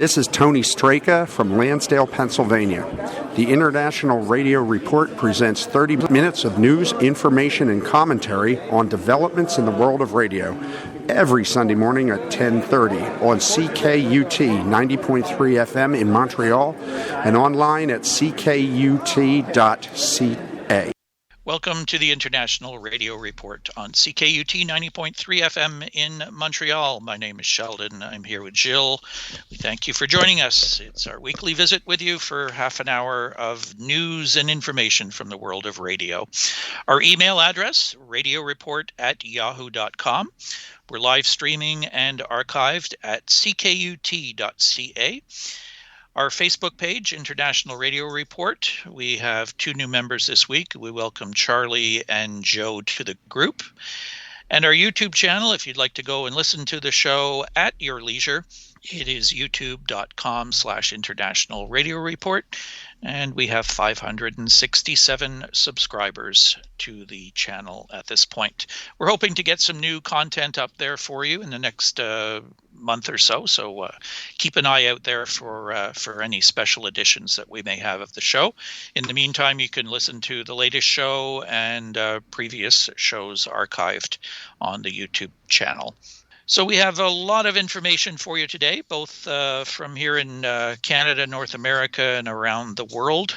This is Tony Straka from Lansdale, Pennsylvania. The International Radio Report presents 30 minutes of news, information, and commentary on developments in the world of radio every Sunday morning at 10:30 on CKUT 90.3 FM in Montreal and online at ckut.ca. Welcome to the International Radio Report on CKUT 90.3 FM in Montreal. My name is Sheldon. I'm here with Jill. We thank you for joining us. It's our weekly visit with you for half an hour of news and information from the world of radio. Our email address, radioreport@yahoo.com. We're live streaming and archived at ckut.ca. Our Facebook page, International Radio Report. We have 2 new members this week. We welcome Charlie and Joe to the group. And our YouTube channel, if you'd like to go and listen to the show at your leisure, it is youtube.com/International Radio Report. And we have 567 subscribers to the channel at this point. We're hoping to get some new content up there for you in the next month or so. So keep an eye out there for any special editions that we may have of the show. In the meantime, you can listen to the latest show and previous shows archived on the YouTube channel. So we have a lot of information for you today, both from here in Canada, North America, and around the world.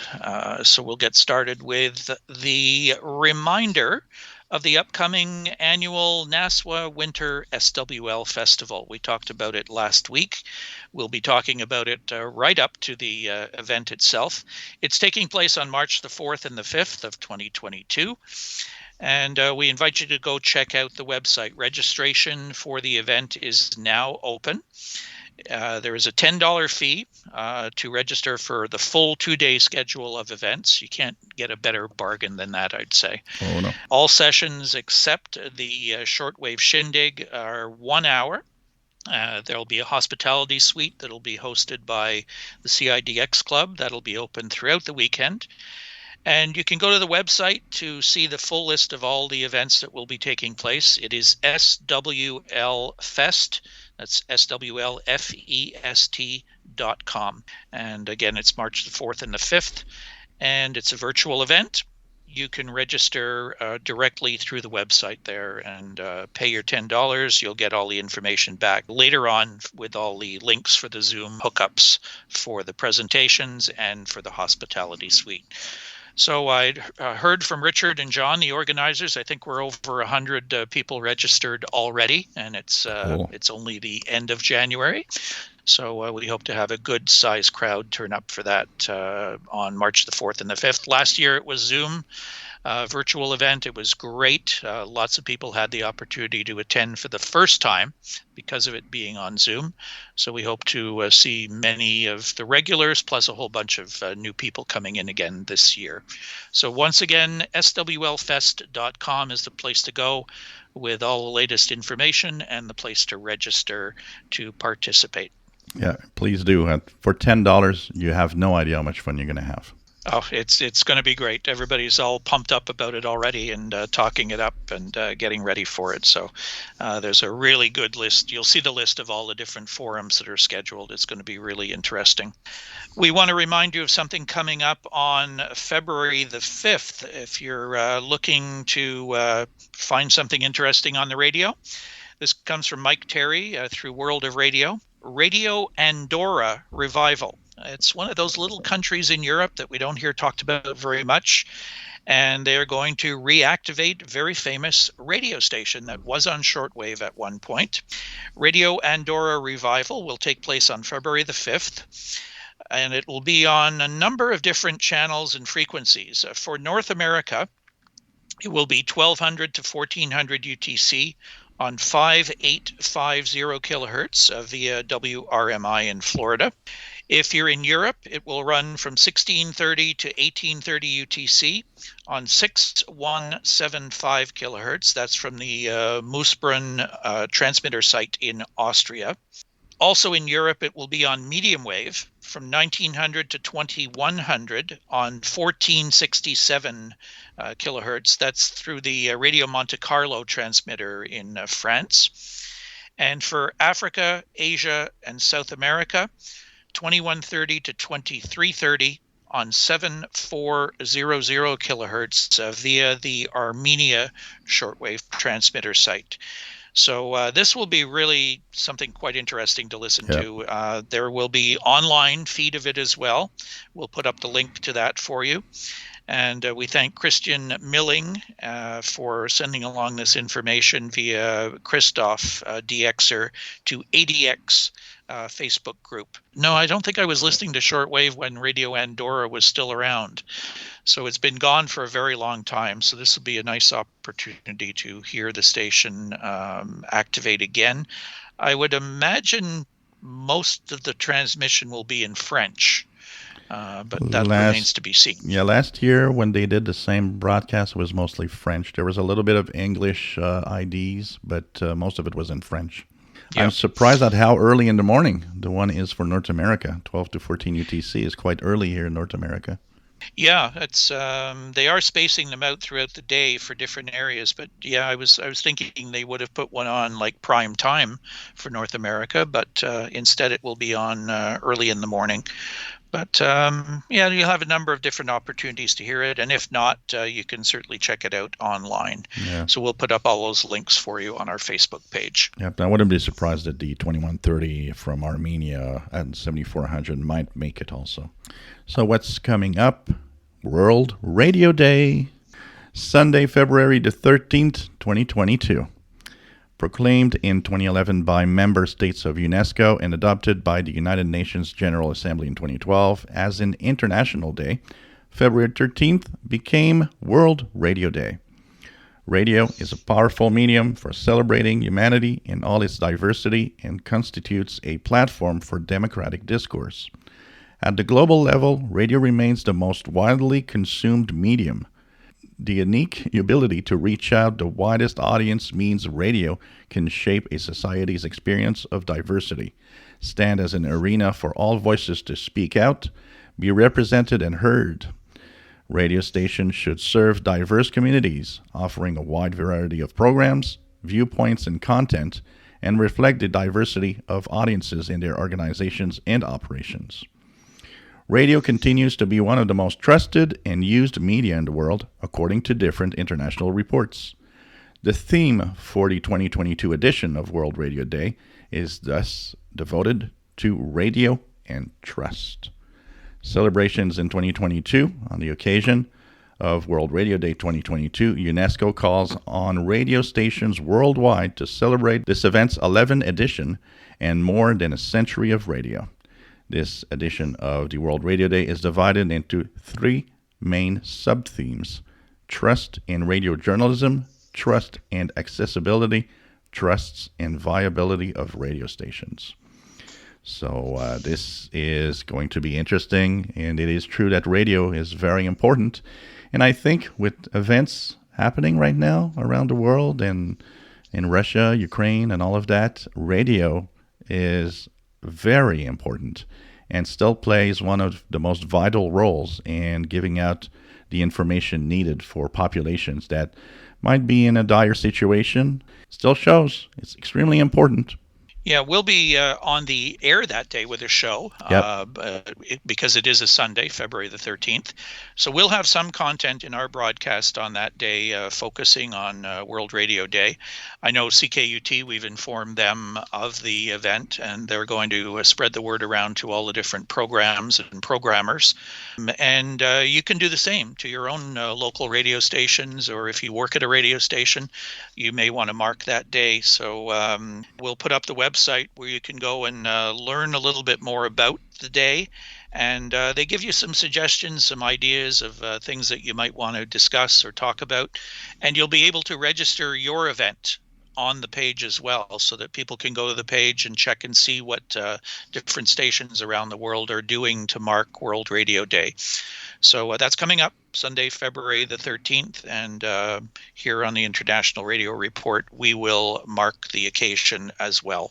So we'll get started with the reminder of the upcoming annual NASWA Winter SWL Festival. We talked about it last week. We'll be talking about it right up to the event itself. It's taking place on March the 4th and the 5th of 2022. And we invite you to go check out the website. Registration for the event is now open. There is a $10 fee to register for the full 2-day schedule of events. You can't get a better bargain than that, I'd say. Oh, no. All sessions except the Shortwave Shindig are 1 hour. There'll be a hospitality suite that'll be hosted by the CIDX Club. That'll be open throughout the weekend. And you can go to the website to see the full list of all the events that will be taking place. It is SWL Fest. That's SWLFEST.com. And again, it's March the 4th and the 5th. And it's a virtual event. You can register directly through the website there and pay your $10. You'll get all the information back later on with all the links for the Zoom hookups for the presentations and for the hospitality suite. So I heard from Richard and John, the organizers. I think we're over 100 people registered already, and it's Cool. It's only the end of January. So we hope to have a good size crowd turn up for that on March the 4th and the 5th. Last year it was Zoom. Virtual event. It was great. Lots of people had the opportunity to attend for the first time because of it being on Zoom. So we hope to see many of the regulars plus a whole bunch of new people coming in again this year. So once again, swlfest.com is the place to go with all the latest information and the place to register to participate. Yeah, please do. For $10, you have no idea how much fun you're going to have. Oh, it's going to be great. Everybody's all pumped up about it already and talking it up and getting ready for it. So there's a really good list. You'll see the list of all the different forums that are scheduled. It's going to be really interesting. We want to remind you of something coming up on February the 5th. If you're looking to find something interesting on the radio, this comes from Mike Terry through World of Radio. Radio Andorra Revival. It's one of those little countries in Europe that we don't hear talked about very much. And they're going to reactivate a very famous radio station that was on shortwave at one point. Radio Andorra Revival will take place on February the 5th. And it will be on a number of different channels and frequencies. For North America, it will be 1200 to 1400 UTC on 5850 kilohertz via WRMI in Florida. If you're in Europe, it will run from 1630 to 1830 UTC on 6175 kilohertz. That's from the Moosbrunn transmitter site in Austria. Also in Europe, it will be on medium wave from 1900 to 2100 on 1467 kilohertz. That's through the Radio Monte Carlo transmitter in France. And for Africa, Asia, and South America, 2130 to 2330 on 7400 kilohertz via the Armenia shortwave transmitter site. So this will be really something quite interesting to listen to. There will be online feed of it as well. We'll put up the link to that for you. And we thank Christian Milling for sending along this information via Christoph DXer to ADX Facebook group. No, I don't think I was listening to shortwave when Radio Andorra was still around. So it's been gone for a very long time. So this will be a nice opportunity to hear the station activate again. I would imagine most of the transmission will be in French. But that remains to be seen. Yeah, last year when they did the same broadcast, it was mostly French. There was a little bit of English IDs, but most of it was in French. Yeah. I'm surprised at how early in the morning the one is for North America. 12 to 14 UTC is quite early here in North America. Yeah, it's they are spacing them out throughout the day for different areas, but yeah, I was thinking they would have put one on like prime time for North America, but instead it will be on early in the morning. But yeah, you'll have a number of different opportunities to hear it, and if not, you can certainly check it out online. Yeah. So we'll put up all those links for you on our Facebook page. Yep, I wouldn't be surprised that the 2130 from Armenia and 7400 might make it also. So what's coming up? World Radio Day, Sunday, February the 13th, 2022. Proclaimed in 2011 by member states of UNESCO and adopted by the United Nations General Assembly in 2012 as an international day, February 13th became World Radio Day. Radio is a powerful medium for celebrating humanity in all its diversity and constitutes a platform for democratic discourse. At the global level, radio remains the most widely consumed medium. The unique ability to reach out the widest audience means radio can shape a society's experience of diversity, stand as an arena for all voices to speak out, be represented and heard. Radio stations should serve diverse communities, offering a wide variety of programs, viewpoints, and content, and reflect the diversity of audiences in their organizations and operations. Radio continues to be one of the most trusted and used media in the world, according to different international reports. The theme for the 2022 edition of World Radio Day is thus devoted to radio and trust. Celebrations in 2022, on the occasion of World Radio Day 2022, UNESCO calls on radio stations worldwide to celebrate this event's 11th edition and more than a century of radio. This edition of the World Radio Day is divided into three main sub-themes: trust in radio journalism, trust and accessibility, trusts and viability of radio stations. So this is going to be interesting, and it is true that radio is very important. And I think with events happening right now around the world and in Russia, Ukraine, and all of that, radio is very important and still plays one of the most vital roles in giving out the information needed for populations that might be in a dire situation. Still shows it's extremely important. Yeah, we'll be on the air that day with a show because it is a Sunday, February the 13th. So we'll have some content in our broadcast on that day focusing on World Radio Day. I know CKUT, we've informed them of the event, and they're going to spread the word around to all the different programs and programmers. And you can do the same to your own local radio stations, or if you work at a radio station, you may want to mark that day. So we'll put up the website where you can go and learn a little bit more about the day, and they give you some suggestions, some ideas of things that you might want to discuss or talk about, and you'll be able to register your event on the page as well, so that people can go to the page and check and see what different stations around the world are doing to mark World Radio Day. So that's coming up Sunday, February the 13th, and here on the International Radio Report, we will mark the occasion as well.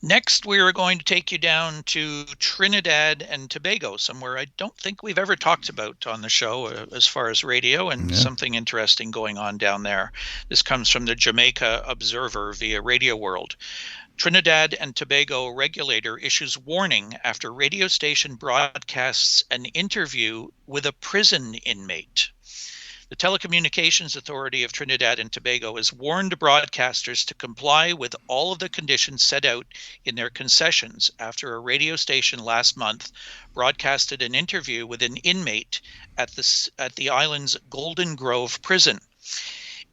Next, we are going to take you down to Trinidad and Tobago, somewhere I don't think we've ever talked about on the show as far as radio, and something interesting going on down there. This comes from the Jamaica Observer via Radio World. Trinidad and Tobago regulator issues warning after radio station broadcasts an interview with a prison inmate. The Telecommunications Authority of Trinidad and Tobago has warned broadcasters to comply with all of the conditions set out in their concessions after a radio station last month broadcasted an interview with an inmate at the island's Golden Grove prison.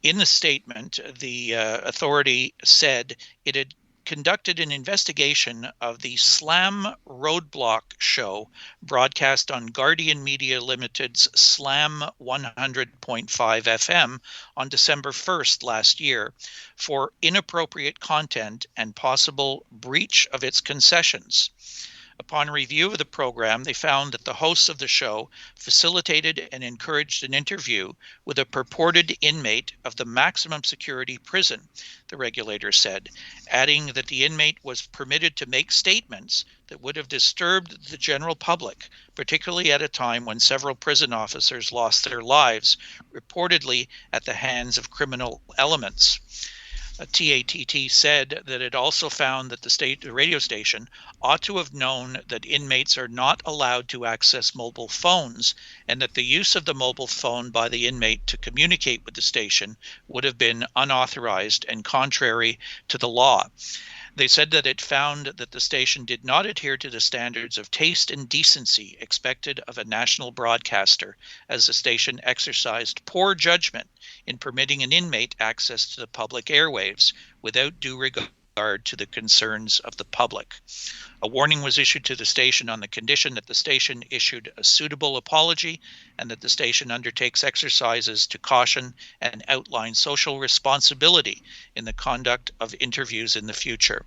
In the statement, the authority said it had conducted an investigation of the Slam Roadblock show broadcast on Guardian Media Limited's Slam 100.5 FM on December 1st last year for inappropriate content and possible breach of its concessions. Upon review of the program, they found that the hosts of the show facilitated and encouraged an interview with a purported inmate of the maximum security prison, the regulator said, adding that the inmate was permitted to make statements that would have disturbed the general public, particularly at a time when several prison officers lost their lives, reportedly at the hands of criminal elements. TATT said that it also found that the radio station ought to have known that inmates are not allowed to access mobile phones, and that the use of the mobile phone by the inmate to communicate with the station would have been unauthorized and contrary to the law. They said that it found that the station did not adhere to the standards of taste and decency expected of a national broadcaster, as the station exercised poor judgment in permitting an inmate access to the public airwaves without due regard to the concerns of the public. A warning was issued to the station on the condition that the station issued a suitable apology and that the station undertakes exercises to caution and outline social responsibility in the conduct of interviews in the future.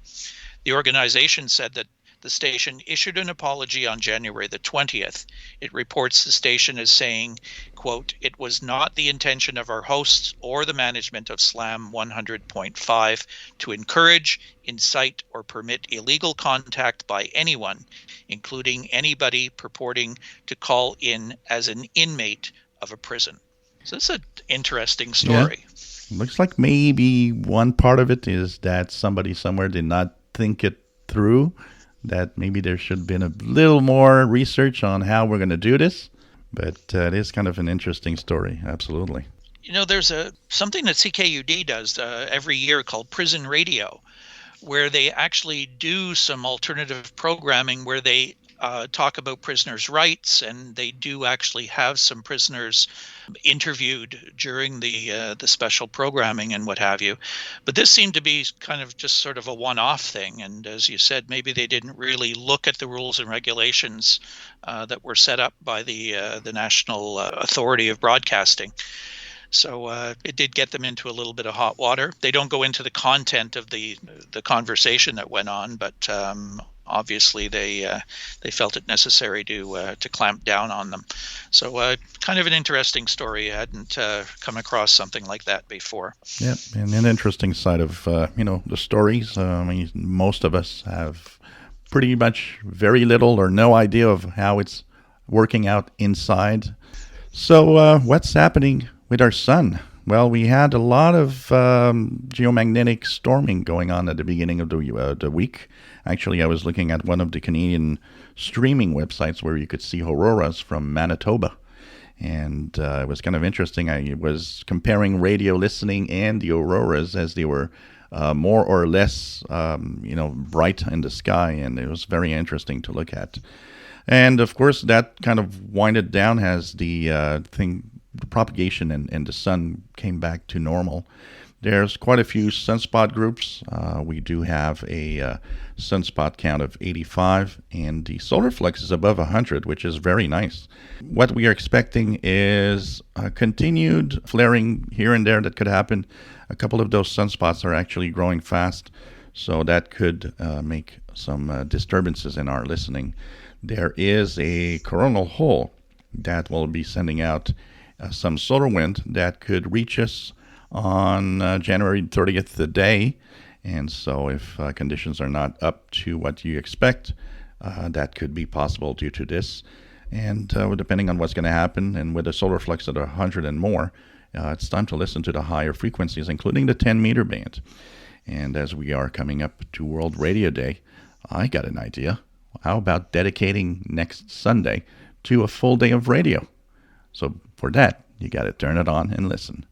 The organization said that the station issued an apology on January the 20th. It reports the station as saying, quote, "It was not the intention of our hosts or the management of Slam 100.5 to encourage, incite, or permit illegal contact by anyone, including anybody purporting to call in as an inmate of a prison." So it's an interesting story. Yeah. Looks like maybe one part of it is that somebody somewhere did not think it through, that maybe there should have been a little more research on how we're going to do this. But it is kind of an interesting story, absolutely. You know, there's something that CKUD does every year called Prison Radio, where they actually do some alternative programming where they talk about prisoners' rights, and they do actually have some prisoners interviewed during the special programming and what have you. But this seemed to be kind of just sort of a one-off thing. And as you said, maybe they didn't really look at the rules and regulations that were set up by the National Authority of Broadcasting. So it did get them into a little bit of hot water. They don't go into the content of the conversation that went on, but obviously they felt it necessary to clamp down on them. So kind of an interesting story. I hadn't come across something like that before. Yeah, and an interesting side of the stories. I mean, most of us have pretty much very little or no idea of how it's working out inside. So what's happening with our sun? Well, we had a lot of geomagnetic storming going on at the beginning of the week. Actually, I was looking at one of the Canadian streaming websites where you could see auroras from Manitoba. And it was kind of interesting. I was comparing radio listening and the auroras as they were more or less, bright in the sky. And it was very interesting to look at. And, of course, that kind of winded down as the propagation and the sun came back to normal. There's quite a few sunspot groups. We do have a sunspot count of 85, and the solar flux is above 100, which is very nice. What we are expecting is a continued flaring here and there that could happen. A couple of those sunspots are actually growing fast, so that could make some disturbances in our listening. There is a coronal hole that will be sending out some solar wind that could reach us on January 30th the day. And so if conditions are not up to what you expect, that could be possible due to this. And depending on what's going to happen, and with a solar flux at 100 and more, it's time to listen to the higher frequencies, including the 10-meter band. And as we are coming up to World Radio Day, I got an idea. How about dedicating next Sunday to a full day of radio? So for that, you got to turn it on and listen.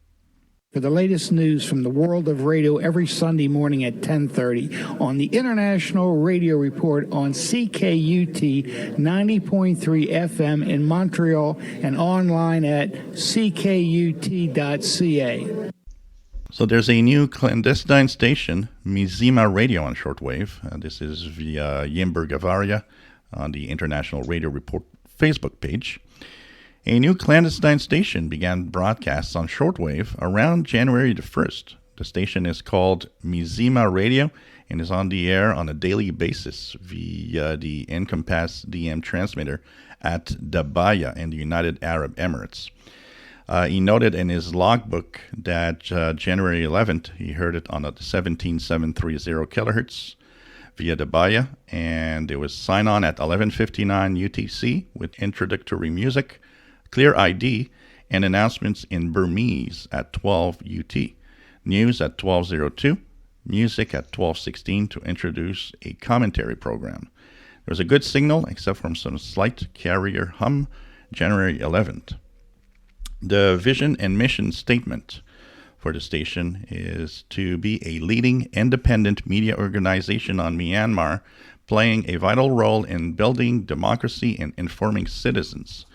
For the latest news from the world of radio every Sunday morning at 10:30 on the International Radio Report on CKUT 90.3 FM in Montreal and online at ckut.ca. So there's a new clandestine station, Mizzima Radio on shortwave. This is via Yimber Gavaria on the International Radio Report Facebook page. A new clandestine station began broadcasts on shortwave around January the 1st. The station is called Mizzima Radio and is on the air on a daily basis via the Encompass DM transmitter at Dabaya in the United Arab Emirates. He noted in his logbook that January 11th, he heard it on a 17730 kilohertz via Dabaya, and it was sign on at 11:59 UTC with introductory music, clear ID, and announcements in Burmese at 12 UT, news at 12:02, music at 12:16 to introduce a commentary program. There was a good signal, except from some slight carrier hum, January 11th. The vision and mission statement for the station is to be a leading independent media organization on Myanmar, playing a vital role in building democracy and informing citizens.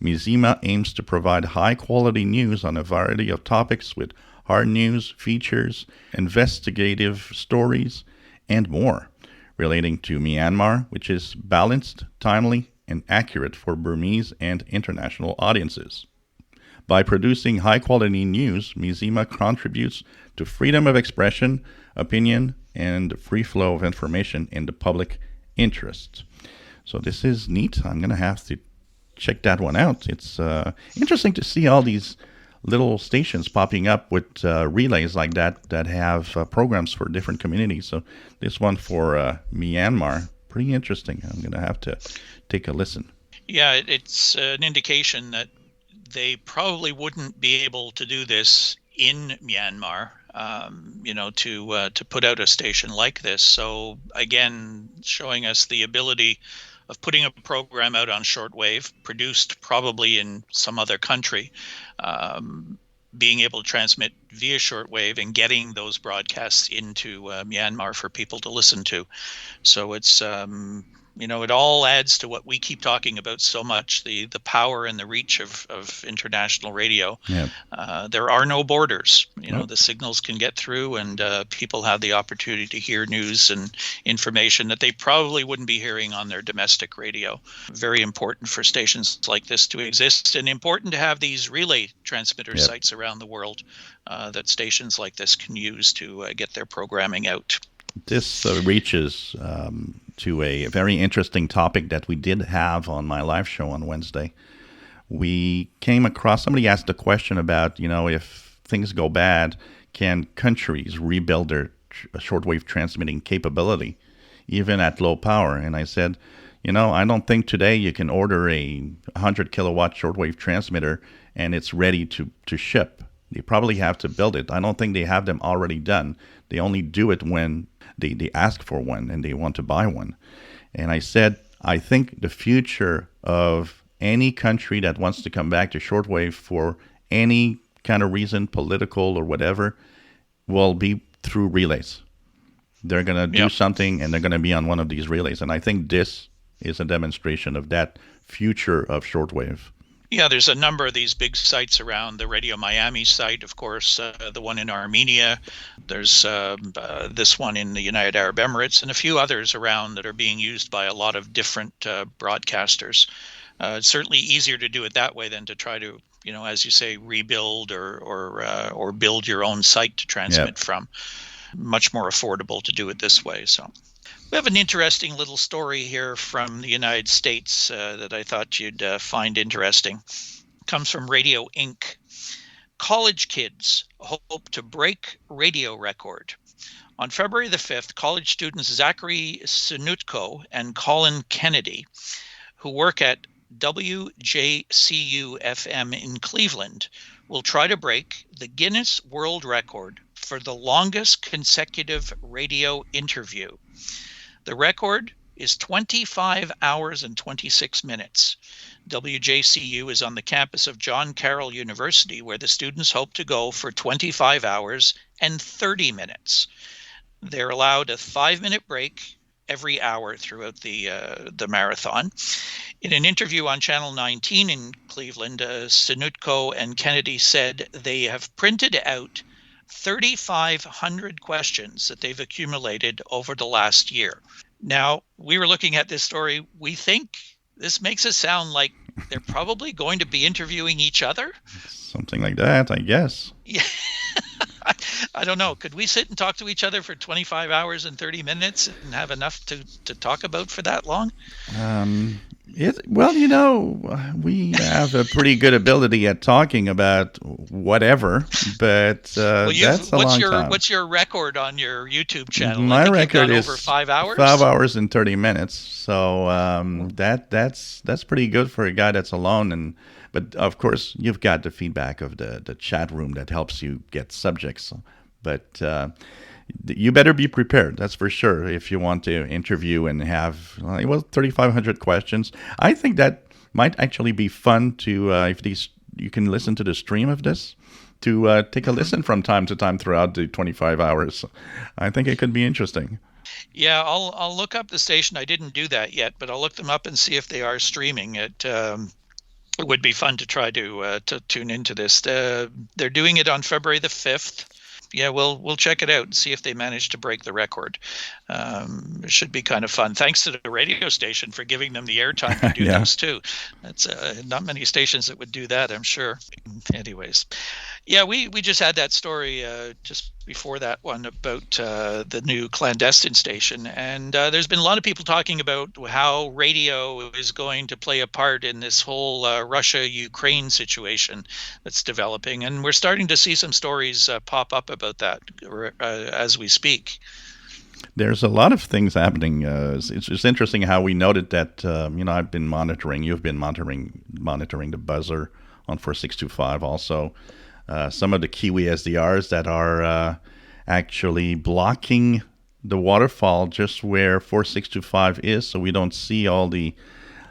Mizzima aims to provide high-quality news on a variety of topics with hard news, features, investigative stories, and more relating to Myanmar, which is balanced, timely, and accurate for Burmese and international audiences. By producing high-quality news, Mizzima contributes to freedom of expression, opinion, and free flow of information in the public interest. So this is neat. I'm going to have to check that one out. It's interesting to see all these little stations popping up with relays like that have programs for different communities. So this one for Myanmar, pretty interesting. I'm going to have to take a listen. Yeah, it's an indication that they probably wouldn't be able to do this in Myanmar, to put out a station like this. So again, showing us the ability of putting a program out on shortwave, produced probably in some other country, being able to transmit via shortwave and getting those broadcasts into Myanmar for people to listen to. So it's it all adds to what we keep talking about so much, the power and the reach of international radio. Yeah. There are no borders. Nope. The signals can get through, and people have the opportunity to hear news and information that they probably wouldn't be hearing on their domestic radio. Very important for stations like this to exist, and important to have these relay transmitter sites around the world that stations like this can use to get their programming out. This reaches to a very interesting topic that we did have on my live show on Wednesday. We came across, somebody asked a question about, if things go bad, can countries rebuild their shortwave transmitting capability, even at low power? And I said, I don't think today you can order a 100 kilowatt shortwave transmitter and it's ready to ship. They probably have to build it. I don't think they have them already done. They only do it when they ask for one and they want to buy one. And I said, I think the future of any country that wants to come back to shortwave for any kind of reason, political or whatever, will be through relays. They're going to do something and they're going to be on one of these relays. And I think this is a demonstration of that future of shortwave. Yeah, there's a number of these big sites around. The Radio Miami site, of course, the one in Armenia. There's this one in the United Arab Emirates, and a few others around that are being used by a lot of different broadcasters. It's certainly easier to do it that way than to try to, as you say, rebuild or build your own site to transmit from. Much more affordable to do it this way. So we have an interesting little story here from the United States that I thought you'd find interesting. It comes from Radio Inc. College kids hope to break radio record. On February the 5th, college students Zachary Sinutko and Colin Kennedy, who work at WJCU FM in Cleveland, will try to break the Guinness World Record for the longest consecutive radio interview. The record is 25 hours and 26 minutes. WJCU is on the campus of John Carroll University, where the students hope to go for 25 hours and 30 minutes. They're allowed a 5-minute break every hour throughout the marathon. In an interview on Channel 19 in Cleveland, Sinutko and Kennedy said they have printed out 3,500 questions that they've accumulated over the last year. Now, we were looking at this story. We think this makes it sound like they're probably going to be interviewing each other. Something like that, I guess. Yeah. I don't know. Could we sit and talk to each other for 25 hours and 30 minutes and have enough to talk about for that long? Well, we have a pretty good ability at talking about whatever, but that's a long time. What's your record on your YouTube channel? My record is over 5 hours. 5 hours and 30 minutes. So that's pretty good for a guy that's alone. But of course, you've got the feedback of the chat room that helps you get subjects. But you better be prepared, that's for sure, if you want to interview and have 3,500 questions. I think that might actually be fun to, if you can listen to the stream of this, to take a listen from time to time throughout the 25 hours. I think it could be interesting. Yeah, I'll look up the station. I didn't do that yet, but I'll look them up and see if they are streaming it. It would be fun to try to tune into this. They're doing it on February the 5th. Yeah, we'll check it out and see if they manage to break the record. It should be kind of fun. Thanks to the radio station for giving them the airtime to do those too. That's not many stations that would do that, I'm sure. Anyways, yeah, we just had that story just before that one about the new clandestine station, and there's been a lot of people talking about how radio is going to play a part in this whole Russia-Ukraine situation that's developing, and we're starting to see some stories pop up about that as we speak. There's a lot of things happening. It's interesting how we noted that, I've been monitoring, you've been monitoring the buzzer on 4625 also. Some of the Kiwi SDRs that are actually blocking the waterfall just where 4625 is, so we don't see all the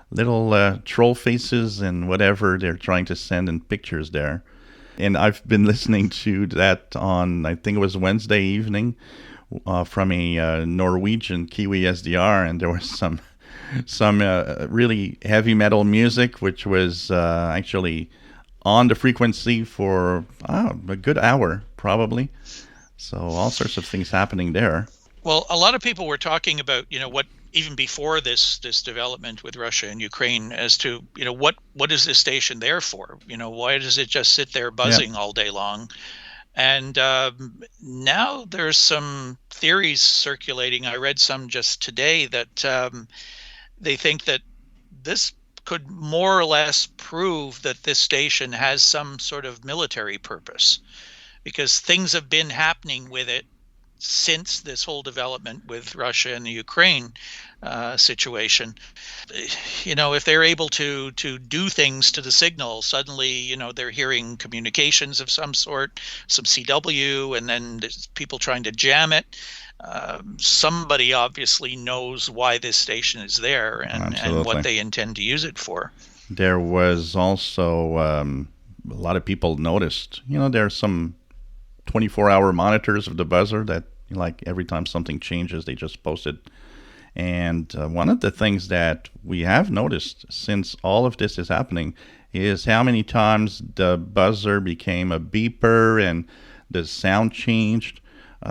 little troll faces and whatever they're trying to send in pictures there. And I've been listening to that on, I think it was Wednesday evening, from a Norwegian Kiwi SDR, and there was some really heavy metal music, which was actually on the frequency for a good hour, probably. So all sorts of things happening there. Well, a lot of people were talking about, what even before this development with Russia and Ukraine, as to, what is this station there for? Why does it just sit there buzzing all day long? And now there's some theories circulating. I read some just today that they think that this could more or less prove that this station has some sort of military purpose, because things have been happening with it since this whole development with Russia and the Ukraine situation. If they're able to do things to the signal, suddenly, they're hearing communications of some sort, some CW, and then there's people trying to jam it. Somebody obviously knows why this station is there and what they intend to use it for. There was also a lot of people noticed, there are some 24-hour monitors of the buzzer that, like, every time something changes, they just post it. And one of the things that we have noticed since all of this is happening is how many times the buzzer became a beeper and the sound changed.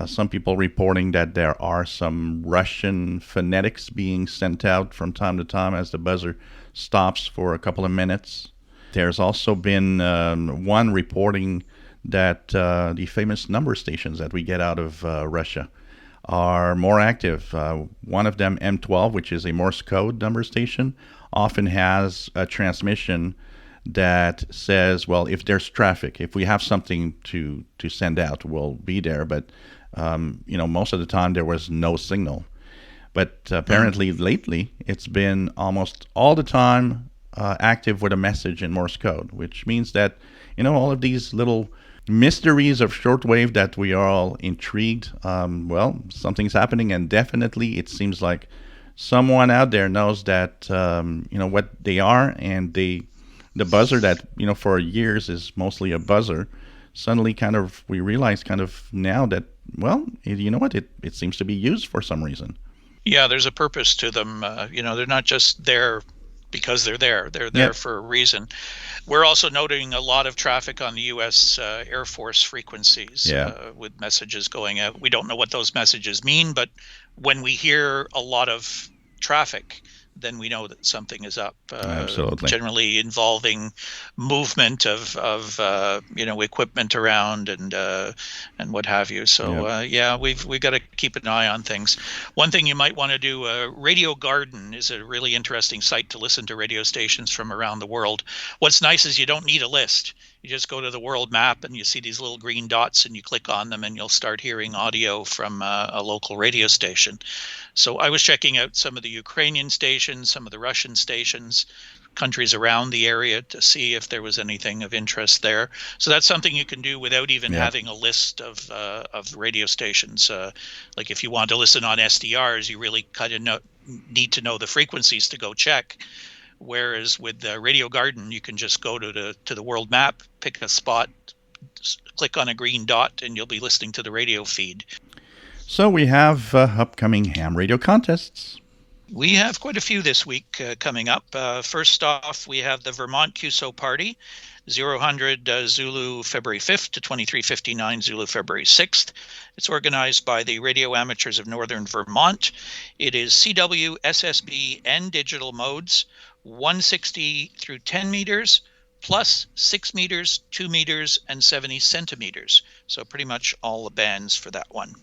Some people reporting that there are some Russian phonetics being sent out from time to time as the buzzer stops for a couple of minutes. There's also been one reporting that the famous number stations that we get out of Russia are more active. One of them, M12, which is a Morse code number station, often has a transmission that says, well, if there's traffic, if we have something to send out, we'll be there. But, most of the time there was no signal. But apparently lately, it's been almost all the time active with a message in Morse code, which means that, all of these little mysteries of shortwave that we are all intrigued. Well, something's happening, and definitely it seems like someone out there knows that what they are, and the buzzer that for years is mostly a buzzer. Suddenly, we realize now that it seems to be used for some reason. Yeah, there's a purpose to them. They're not just there because they're there. They're there for a reason. We're also noting a lot of traffic on the U.S. Air Force frequencies with messages going out. We don't know what those messages mean, but when we hear a lot of traffic, then we know that something is up. Absolutely. Generally involving movement of equipment around and what have you. So we've got to keep an eye on things. One thing you might want to do, Radio Garden is a really interesting site to listen to radio stations from around the world. What's nice is you don't need a list. You just go to the world map and you see these little green dots and you click on them and you'll start hearing audio from a local radio station. So I was checking out some of the Ukrainian stations, some of the Russian stations, countries around the area to see if there was anything of interest there. So that's something you can do without even having a list of radio stations. Like if you want to listen on SDRs, you really kind of need to know the frequencies to go check. Whereas with Radio Garden, you can just go to the world map, pick a spot, click on a green dot, and you'll be listening to the radio feed. So we have upcoming ham radio contests. We have quite a few this week coming up. First off, we have the Vermont QSO Party, 0000 Zulu February 5th to 2359 Zulu February 6th. It's organized by the Radio Amateurs of Northern Vermont. It is CW, SSB, and digital modes, 160 through 10 meters, plus 6 meters, 2 meters, and 70 centimeters. So pretty much all the bands for that one.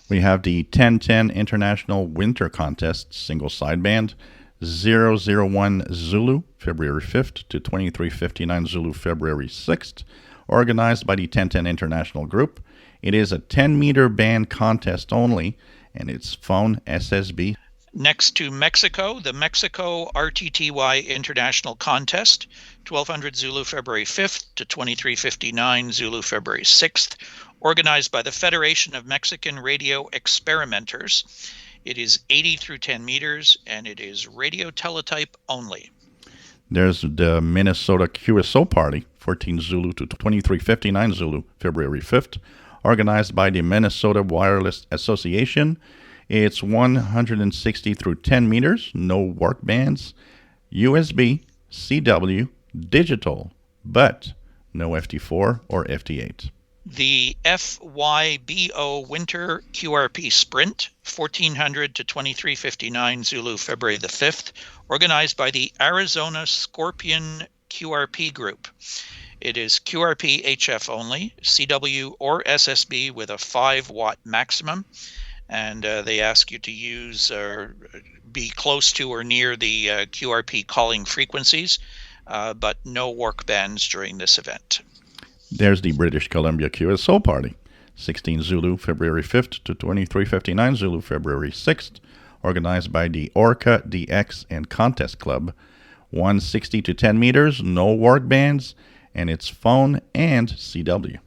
We have the 1010 International Winter Contest single sideband, 001 Zulu, February 5th to 2359 Zulu, February 6th, organized by the 1010 International Group. It is a 10-meter band contest only, and it's phone SSB. Next to Mexico, the Mexico RTTY International Contest, 1200 Zulu, February 5th to 2359 Zulu, February 6th, organized by the Federation of Mexican Radio Experimenters. It is 80 through 10 meters, and it is radio teletype only. There's the Minnesota QSO Party, 14 Zulu to 2359 Zulu, February 5th, organized by the Minnesota Wireless Association. It's 160 through 10 meters, no work bands, USB, CW, digital, but no FT4 or FT8. The FYBO Winter QRP Sprint, 1400 to 2359 Zulu, February the 5th, organized by the Arizona Scorpion QRP Group. It is QRP HF only, CW or SSB with a 5-watt maximum, and they ask you to use or be close to or near the QRP calling frequencies, but no work bands during this event. There's the British Columbia QSO Party, 16 Zulu, February 5th to 2359 Zulu, February 6th, organized by the Orca DX and Contest Club, 160 to 10 meters, no work bands, and it's phone and CW.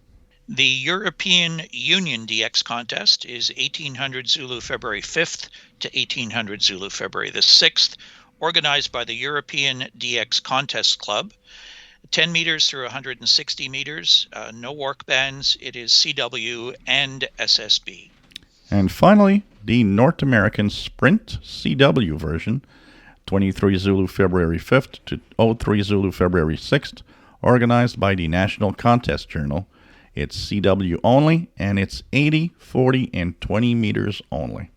The European Union DX contest is 1800 Zulu, February 5th to 1800 Zulu, February the 6th, organized by the European DX Contest Club. 10 meters through 160 meters, no work bands. It is CW and SSB. And finally, the North American Sprint CW version, 23 Zulu February 5th to 03 Zulu February 6th, organized by the National Contest Journal. It's CW only, and it's 80, 40, and 20 meters only.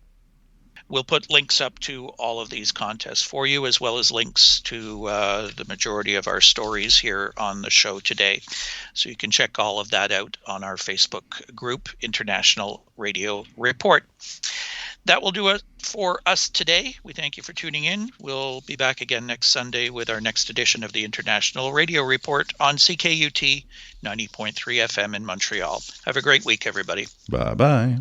We'll put links up to all of these contests for you, as well as links to the majority of our stories here on the show today. So you can check all of that out on our Facebook group, International Radio Report. That will do it for us today. We thank you for tuning in. We'll be back again next Sunday with our next edition of the International Radio Report on CKUT 90.3 FM in Montreal. Have a great week, everybody. Bye-bye.